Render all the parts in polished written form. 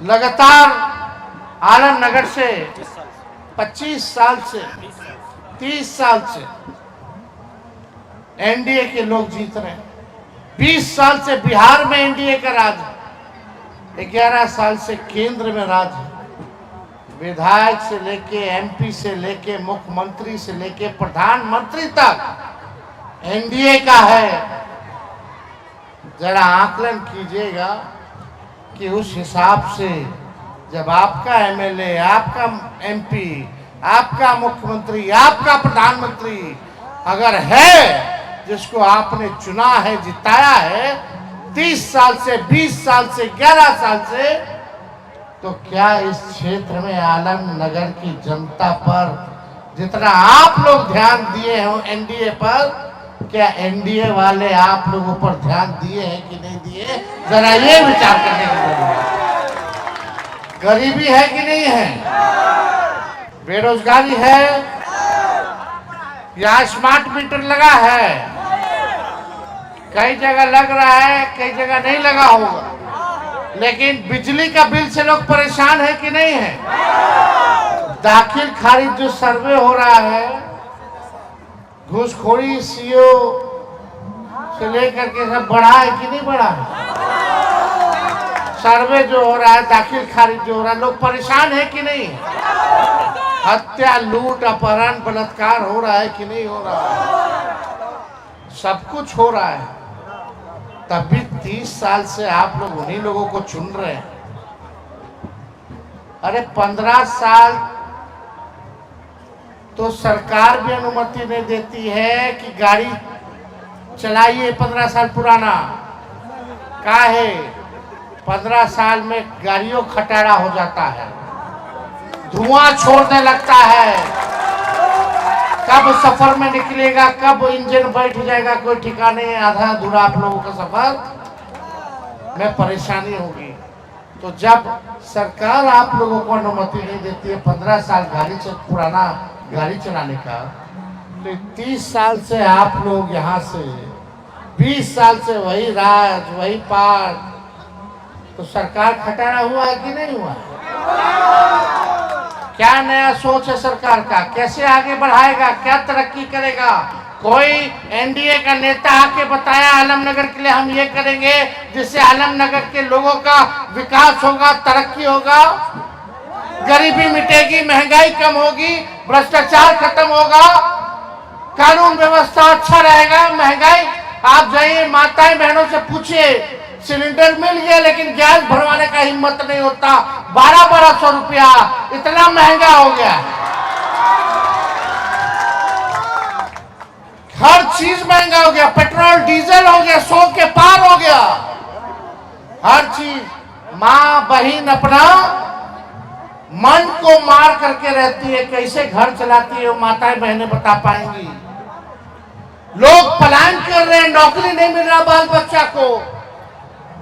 लगातार आलमनगर से 25 साल से 30 साल से एनडीए के लोग जीत रहे हैं। 20 साल से बिहार में एनडीए का राज है, 11 साल से केंद्र में राज है। विधायक से लेके एमपी से लेके मुख्यमंत्री से लेके प्रधानमंत्री तक एनडीए का है। जरा आकलन कीजिएगा कि उस हिसाब से जब आपका एमएलए, आपका एमपी, आपका मुख्यमंत्री, आपका प्रधानमंत्री अगर है जिसको आपने चुना है, जिताया है 30 साल से, 20 साल से, 11 साल से, तो क्या इस क्षेत्र में आलमनगर की जनता पर जितना आप लोग ध्यान दिए हो एनडीए पर, क्या एनडीए वाले आप लोगों पर ध्यान दिए हैं कि नहीं दिए? जरा ये विचार करने की जरूरत है। गरीबी है कि नहीं है? बेरोजगारी है या स्मार्ट मीटर लगा है? कई जगह लग रहा है, कई जगह नहीं लगा होगा, लेकिन बिजली का बिल से लोग परेशान है कि नहीं है? दाखिल खारिज जो सर्वे हो रहा है, घूसखोरी सीओ से लेकर के सब बढ़ा है कि नहीं बढ़ा है? सर्वे जो हो रहा है, दाखिल खारिज जो हो रहा है, लोग परेशान है कि नहीं? हत्या, लूट, अपहरण, बलात्कार हो रहा है कि नहीं हो रहा है? सब कुछ हो रहा है। तभी 30 साल से आप लोग उन्हीं लोगों को चुन रहे हैं। अरे 15 साल तो सरकार भी अनुमति नहीं देती है कि गाड़ी चलाइए 15 साल पुराना। काहे? 15 साल में गाड़ियों खटारा हो जाता है, धुआं छोड़ने लगता है, कब सफर में निकलेगा, कब इंजन बैठ जाएगा, कोई ठिकाने। आधा अधूरा आप लोगों का सफर में परेशानी होगी। तो जब सरकार आप लोगों को अनुमति नहीं देती है 15 साल गाड़ी से पुराना गाड़ी चलाने का, तो 30 साल से आप लोग यहाँ से 20 साल से वही राज, वही पार, तो सरकार खटारा हुआ है कि नहीं हुआ है? क्या नया सोच है सरकार का? कैसे आगे बढ़ाएगा? क्या तरक्की करेगा? कोई एनडीए का नेता आके बताया आलमनगर के लिए हम ये करेंगे जिससे आलमनगर के लोगों का विकास होगा, तरक्की होगा, गरीबी मिटेगी, महंगाई कम होगी, भ्रष्टाचार खत्म होगा, कानून व्यवस्था अच्छा रहेगा, महंगाई। आप जाइए माताएं बहनों से पूछिए, सिलेंडर मिल गया लेकिन गैस भरवाने का हिम्मत नहीं होता, 1200 रुपया, इतना महंगा हो गया। हर चीज महंगा हो गया, पेट्रोल डीजल हो गया, 100 के पार हो गया, हर चीज। माँ बहन अपना मन को मार करके रहती है, कैसे घर चलाती है वो माताएं बहनें बता पाएंगी। लोग पलायन कर रहे हैं, नौकरी नहीं मिल रहा बाल बच्चा को,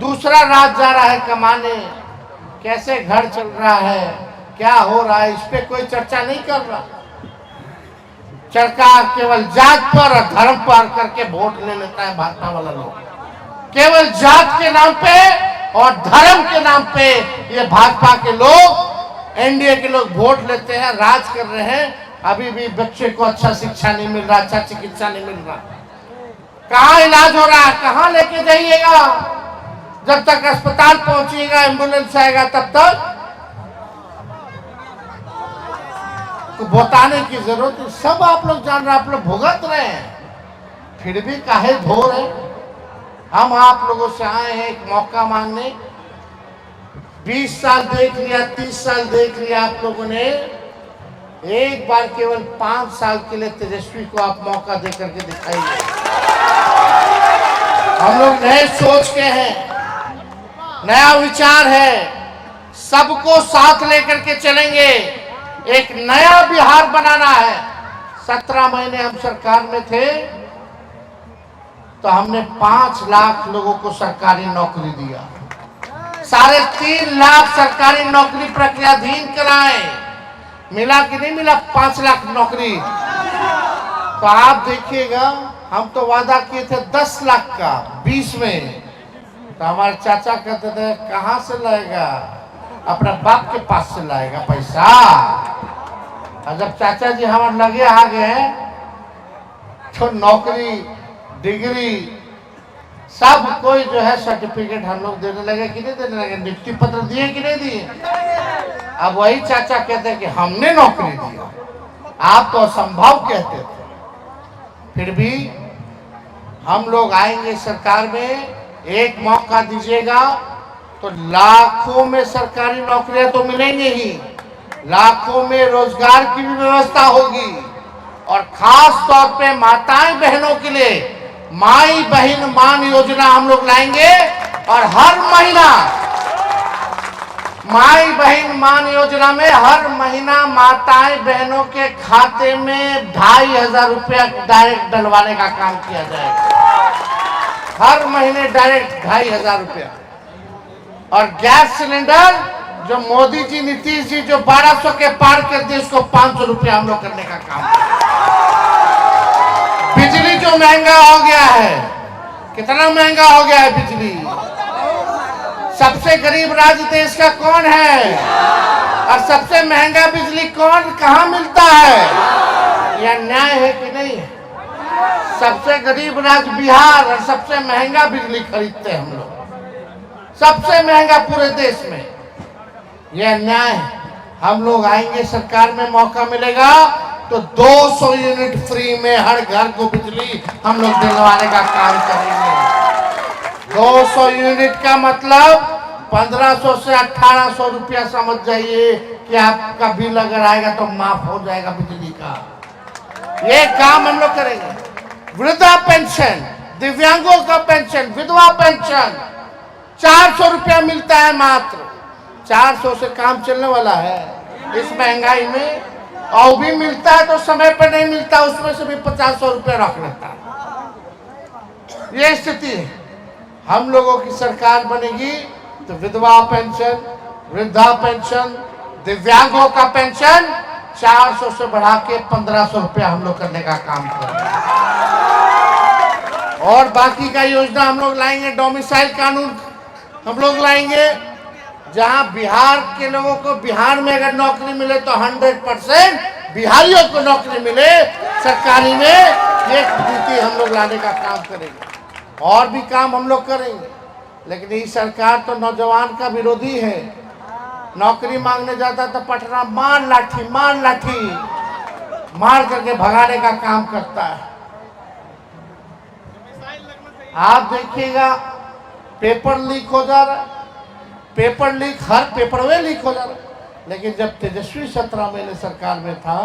दूसरा राज्य जा रहा है कमाने। कैसे घर चल रहा है, क्या हो रहा है, इस पे कोई चर्चा नहीं कर रहा। सरकार केवल जात पर और धर्म पर करके वोट ले लेता है भाजपा वाला लोग। केवल जात के नाम पे और धर्म के नाम पे ये भाजपा के लोग, एनडीए के लोग वोट लेते हैं, राज कर रहे हैं। अभी भी बच्चे को अच्छा शिक्षा नहीं मिल रहा, अच्छा चिकित्सा नहीं मिल रहा। कहाँ इलाज हो रहा है? कहाँ लेके जाइएगा? जब तक अस्पताल पहुंचिएगा, एम्बुलेंस आएगा, तब तक तो बताने की जरूरत है। सब आप लोग जान रहे, आप लोग भुगत रहे हैं, फिर भी काहे धो रहे? हम आप लोगों से आए हैं एक मौका मांगने। 20 साल देख लिया, 30 साल देख लिया आप लोगों ने, एक बार केवल 5 साल के लिए तेजस्वी को आप मौका दे करके दिखाइए। हम लोग नए सोच के हैं, नया विचार है, सबको साथ लेकर के चलेंगे, एक नया बिहार बनाना है। 17 महीने हम सरकार में थे तो हमने 5 लाख लोगों को सरकारी नौकरी दिया, 3.5 लाख सरकारी नौकरी प्रक्रियाधीन कराए। मिला कि नहीं मिला 5 लाख नौकरी? तो आप देखिएगा, हम तो वादा किए थे 10 लाख का 20 में, तो हमारे चाचा कहते थे कहाँ से लाएगा, अपना बाप के पास से लाएगा पैसा। और जब चाचा जी हमारे लगे आ गए तो नौकरी, डिग्री, सब कोई जो है सर्टिफिकेट हम लोग देने लगे कि नहीं देने लगे, नियुक्ति पत्र दिए कि नहीं दिए। अब वही चाचा कहते हैं कि हमने नौकरी दिया, आप तो असंभव कहते थे। फिर भी हम लोग आएंगे सरकार में, एक मौका दीजिएगा तो लाखों में सरकारी नौकरियां तो मिलेंगी ही, लाखों में रोजगार की भी व्यवस्था होगी। और खास तौर पे माताएं बहनों के लिए माई बहन मान योजना हम लोग लाएंगे। और हर महीना माई बहन मान योजना में हर महीना माताएं बहनों के खाते में 2500 रुपया डायरेक्ट डलवाने का काम किया जाएगा। हर महीने डायरेक्ट 2500 रुपया। और गैस सिलेंडर जो मोदी जी, नीतीश जी जो 1200 के पार कर दिए, उसको 500 रुपया हम लोग करने का काम। बिजली जो महंगा हो गया है, कितना महंगा हो गया है बिजली। सबसे गरीब राज्य देश का कौन है और सबसे महंगा बिजली कौन कहां मिलता है? यह न्याय है कि नहीं है? सबसे गरीब राज्य बिहार और सबसे महंगा बिजली खरीदते हैं हम लोग, सबसे महंगा पूरे देश में। यह न्याय है। हम लोग आएंगे सरकार में, मौका मिलेगा तो 200 यूनिट फ्री में हर घर को बिजली हम लोग दिलवाने का काम करेंगे। 200 यूनिट का मतलब 1500 से 1800 रुपया समझ जाइए कि आपका बिल अगर आएगा तो माफ हो जाएगा बिजली का। ये काम हम लोग करेंगे। वृद्धा पेंशन, दिव्यांगों का पेंशन, विधवा पेंशन 400 रुपया मिलता है मात्र। 400 से काम चलने वाला है इस महंगाई में। और भी मिलता है तो समय पर नहीं मिलता, उसमें से भी 50 रुपया रख लेता है। ये स्थिति है। हम लोगों की सरकार बनेगी तो विधवा पेंशन, वृद्धा पेंशन, दिव्यांगों का पेंशन 400 से बढ़ा के 1500 रुपया हम लोग करने का काम करेंगे। और बाकी का योजना हम लोग लाएंगे। डोमिसाइल कानून हम लोग लाएंगे, जहां बिहार के लोगों को बिहार में अगर नौकरी मिले तो 100% बिहारियों को नौकरी मिले सरकारी में। ये नीति हम लोग लाने का काम करेंगे। और भी काम हम लोग करेंगे। लेकिन ये सरकार तो नौजवान का विरोधी है। नौकरी मांगने जाता तो पटना मार लाठी मार करके भगाने का काम करता है। आप देखिएगा पेपर लीक हो जा रहा है, पेपर लीक, हर पेपर में लीक हो जा रहा है। लेकिन जब तेजस्वी 17 महीने सरकार में था,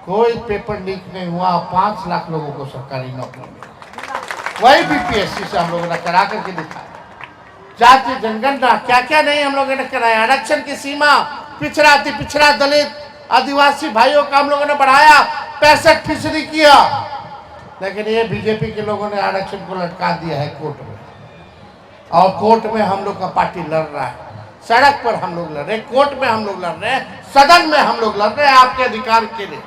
कोई पेपर लीक नहीं हुआ। 5 लाख लोगों को सरकारी नौकरी मिली। वही बीपीएससी से हम लोगों ने करा करके दिखाया। जाति जनगणना क्या क्या नहीं हम लोगों ने कराया। आरक्षण की सीमा पिछड़ा, अति पिछड़ा, दलित, आदिवासी भाइयों का हम लोगों ने बढ़ाया, 65% किया। लेकिन ये बीजेपी के लोगों ने आरक्षण को लटका दिया है कोर्ट में। और कोर्ट में हम लोग का पार्टी लड़ रहा है। सड़क पर हम लोग लड़ रहे हैं, कोर्ट में हम लोग लड़ रहे हैं, सदन में हम लोग लड़ रहे हैं आपके अधिकार के लिए,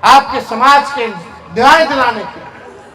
आपके समाज के न्याय दिलाने के लिए।